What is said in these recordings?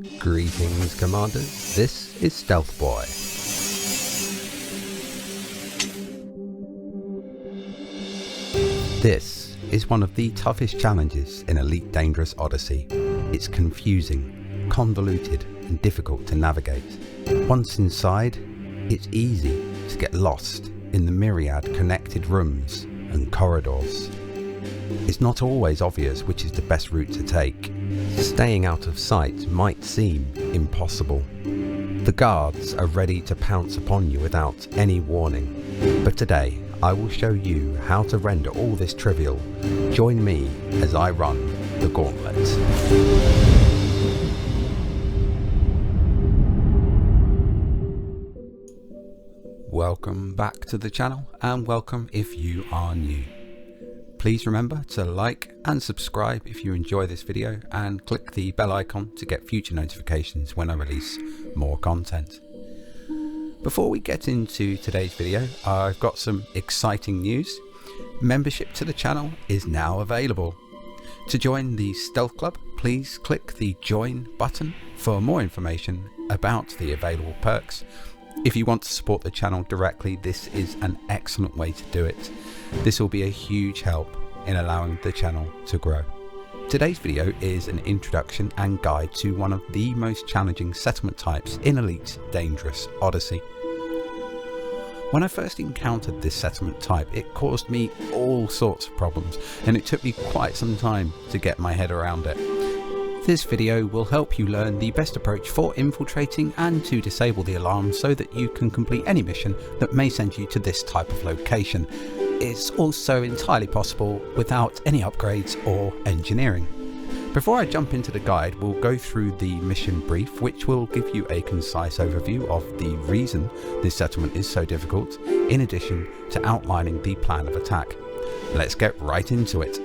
Greetings, Commanders. This is StealthBoy. This is one of the toughest challenges in Elite Dangerous Odyssey. It's confusing, convoluted, and difficult to navigate. Once inside, it's easy to get lost in the myriad connected rooms and corridors. It's not always obvious which is the best route to take. Staying out of sight might seem impossible. The guards are ready to pounce upon you without any warning. But today, I will show you how to render all this trivial. Join me as I run the Gauntlet. Welcome back to the channel, and welcome if you are new. Please remember to like and subscribe if you enjoy this video, and click the bell icon to get future notifications when I release more content. Before we get into today's video, I've got some exciting news. Membership to the channel is now available. To join the Stealth Club, please click the join button for more information about the available perks. If you want to support the channel directly, this is an excellent way to do it. This will be a huge help in allowing the channel to grow. Today's video is an introduction and guide to one of the most challenging settlement types in Elite Dangerous Odyssey. When I first encountered this settlement type, it caused me all sorts of problems, and it took me quite some time to get my head around it. This video will help you learn the best approach for infiltrating and to disable the alarm so that you can complete any mission that may send you to this type of location. It's also entirely possible without any upgrades or engineering. Before I jump into the guide, we'll go through the mission brief, which will give you a concise overview of the reason this settlement is so difficult, in addition to outlining the plan of attack. Let's get right into it.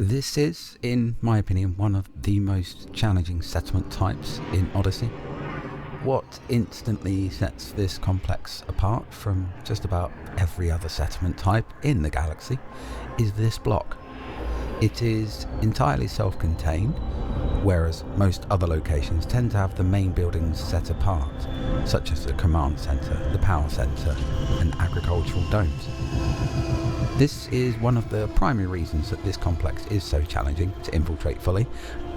This is, in my opinion, one of the most challenging settlement types in Odyssey. What instantly sets this complex apart from just about every other settlement type in the galaxy is this block. It is entirely self-contained, whereas most other locations tend to have the main buildings set apart, such as the command centre, the power centre and agricultural domes. This is one of the primary reasons that this complex is so challenging to infiltrate fully,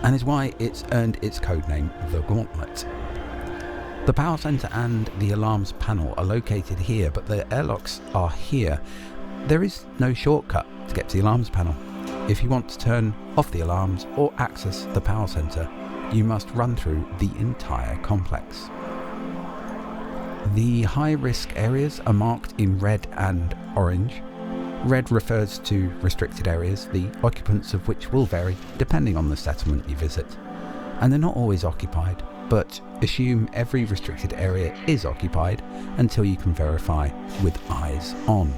and is why it's earned its codename the Gauntlet. The power centre and the alarms panel are located here, but the airlocks are here. There is no shortcut to get to the alarms panel. If you want to turn off the alarms or access the power centre, you must run through the entire complex. The high risk areas are marked in red and orange. Red refers to restricted areas, the occupants of which will vary depending on the settlement you visit. And they're not always occupied, but assume every restricted area is occupied until you can verify with eyes on.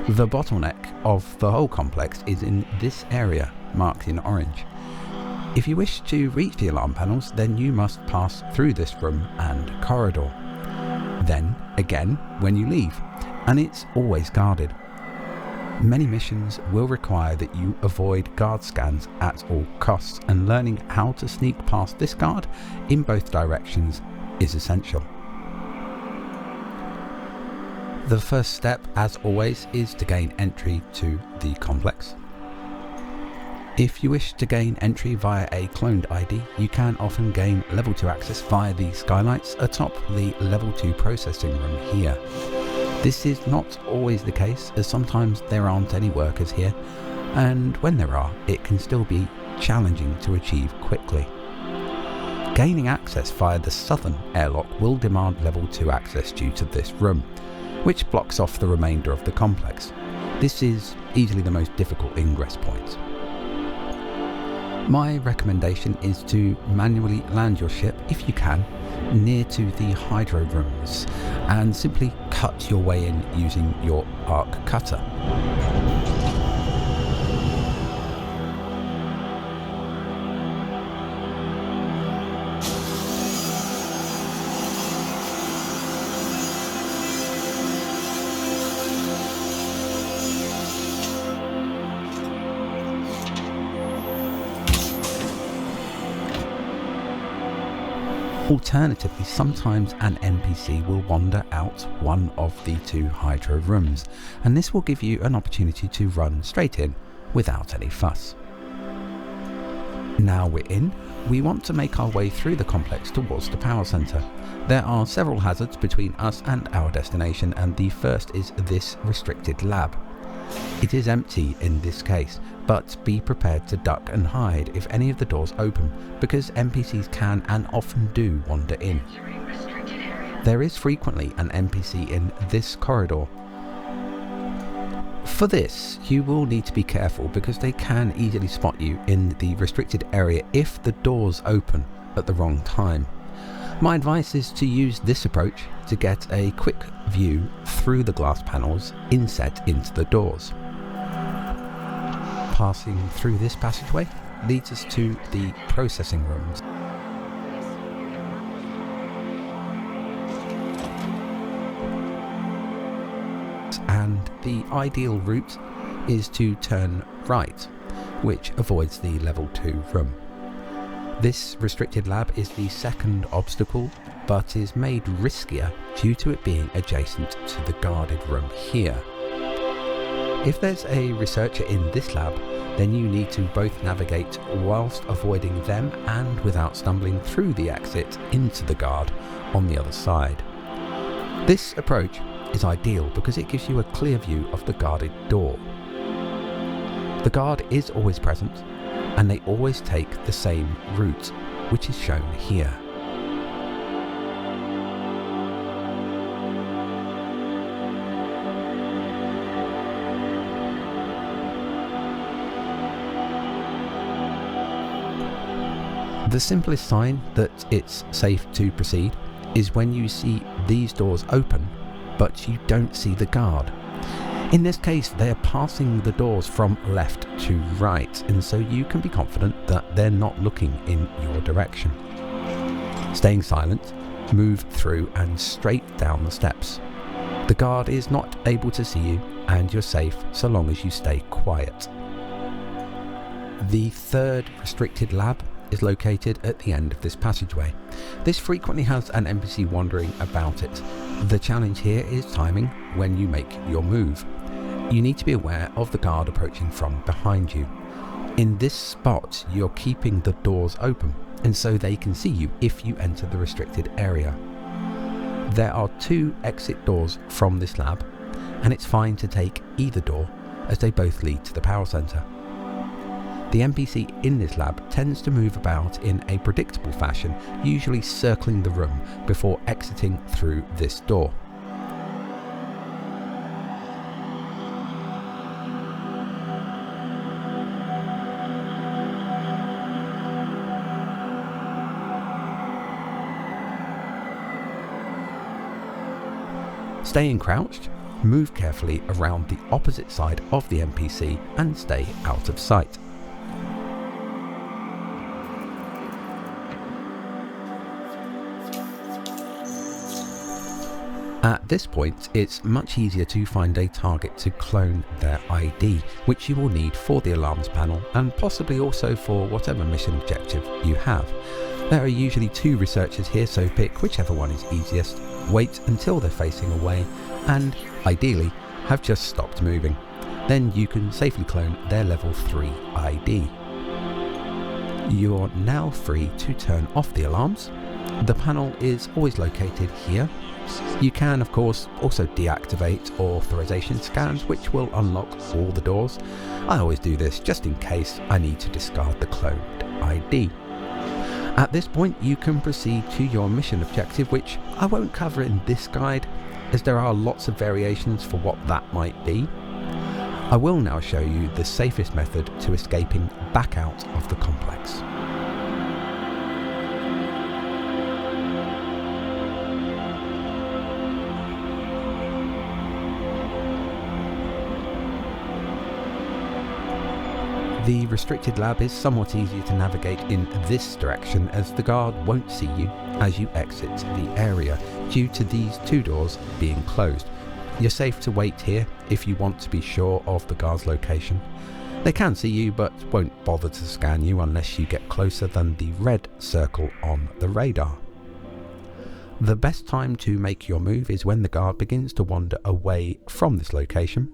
The bottleneck of the whole complex is in this area, marked in orange. If you wish to reach the alarm panels, then you must pass through this room and corridor. Then, again, when you leave, and it's always guarded. Many missions will require that you avoid guard scans at all costs, and learning how to sneak past this guard in both directions is essential. The first step, as always, is to gain entry to the complex. If you wish to gain entry via a cloned ID, you can often gain level 2 access via the skylights atop the level 2 processing room here. This is not always the case, as sometimes there aren't any workers here, and when there are, it can still be challenging to achieve quickly. Gaining access via the southern airlock will demand level 2 access due to this room, which blocks off the remainder of the complex. This is easily the most difficult ingress point. My recommendation is to manually land your ship, if you can, near to the hydro rooms, and simply cut your way in using your arc cutter. Alternatively, sometimes an NPC will wander out one of the 2 hydro rooms, and this will give you an opportunity to run straight in without any fuss. Now we're in, we want to make our way through the complex towards the power centre. There are several hazards between us and our destination, and the first is this restricted lab. It is empty in this case, but be prepared to duck and hide if any of the doors open, because NPCs can and often do wander in. There is frequently an NPC in this corridor. For this, you will need to be careful because they can easily spot you in the restricted area if the doors open at the wrong time. My advice is to use this approach to get a quick view through the glass panels inset into the doors. Passing through this passageway leads us to the processing rooms. And the ideal route is to turn right, which avoids the level 2 room. This restricted lab is the second obstacle, but is made riskier due to it being adjacent to the guarded room here. If there's a researcher in this lab, then you need to both navigate whilst avoiding them and without stumbling through the exit into the guard on the other side. This approach is ideal because it gives you a clear view of the guarded door. The guard is always present, and they always take the same route, which is shown here. The simplest sign that it's safe to proceed is when you see these doors open, but you don't see the guard. In this case, they are passing the doors from left to right, and so you can be confident that they're not looking in your direction. Staying silent, move through and straight down the steps. The guard is not able to see you, and you're safe so long as you stay quiet. The third restricted lab is located at the end of this passageway. This frequently has an NPC wandering about it. The challenge here is timing when you make your move. You need to be aware of the guard approaching from behind you. In this spot, you're keeping the doors open, and so they can see you if you enter the restricted area. There are 2 exit doors from this lab, and it's fine to take either door as they both lead to the power center. The NPC in this lab tends to move about in a predictable fashion, usually circling the room before exiting through this door. Staying crouched, move carefully around the opposite side of the NPC and stay out of sight. At this point, it's much easier to find a target to clone their ID, which you will need for the alarms panel and possibly also for whatever mission objective you have. There are usually 2 researchers here, so pick whichever one is easiest. Wait until they're facing away and, ideally, have just stopped moving. Then you can safely clone their level 3 ID. You're now free to turn off the alarms. The panel is always located here. You can, of course, also deactivate authorization scans, which will unlock all the doors. I always do this just in case I need to discard the cloned ID. At this point, you can proceed to your mission objective, which I won't cover in this guide, as there are lots of variations for what that might be. I will now show you the safest method to escaping back out of the complex. The restricted lab is somewhat easier to navigate in this direction, as the guard won't see you as you exit the area due to these 2 doors being closed. You're safe to wait here if you want to be sure of the guard's location. They can see you but won't bother to scan you unless you get closer than the red circle on the radar. The best time to make your move is when the guard begins to wander away from this location.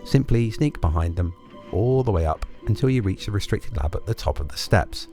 Simply sneak behind them all the way up until you reach the restricted lab at the top of the steps.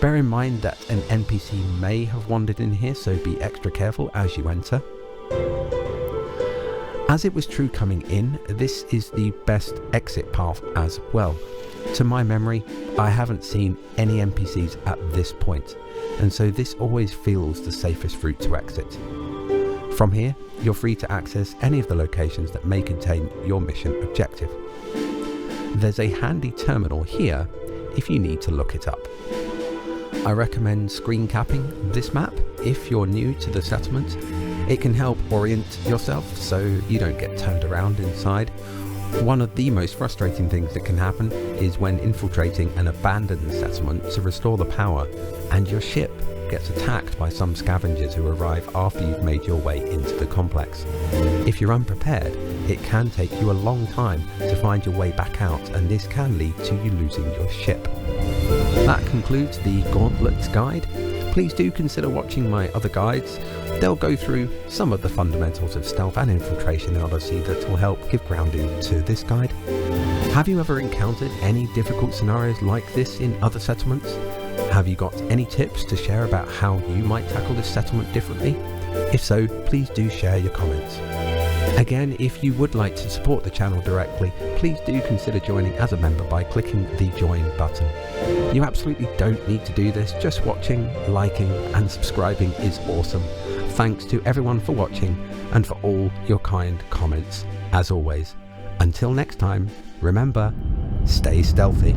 Bear in mind that an NPC may have wandered in here, so be extra careful as you enter. As it was true coming in, this is the best exit path as well. To my memory, I haven't seen any NPCs at this point, and so this always feels the safest route to exit. From here, you're free to access any of the locations that may contain your mission objective. There's a handy terminal here if you need to look it up. I recommend screen capping this map if you're new to the settlement. It can help orient yourself so you don't get turned around inside. One of the most frustrating things that can happen is when infiltrating an abandoned settlement to restore the power, and your ship gets attacked by some scavengers who arrive after you've made your way into the complex. If you're unprepared, it can take you a long time to find your way back out, and this can lead to you losing your ship. That concludes the Gauntlet guide. Please do consider watching my other guides. They'll go through some of the fundamentals of stealth and infiltration in Odyssey that will help give grounding to this guide. Have you ever encountered any difficult scenarios like this in other settlements? Have you got any tips to share about how you might tackle this settlement differently? If so, please do share your comments. Again, if you would like to support the channel directly, please do consider joining as a member by clicking the join button. You absolutely don't need to do this, just watching, liking and subscribing is awesome. Thanks to everyone for watching and for all your kind comments. As always, until next time, remember, stay stealthy.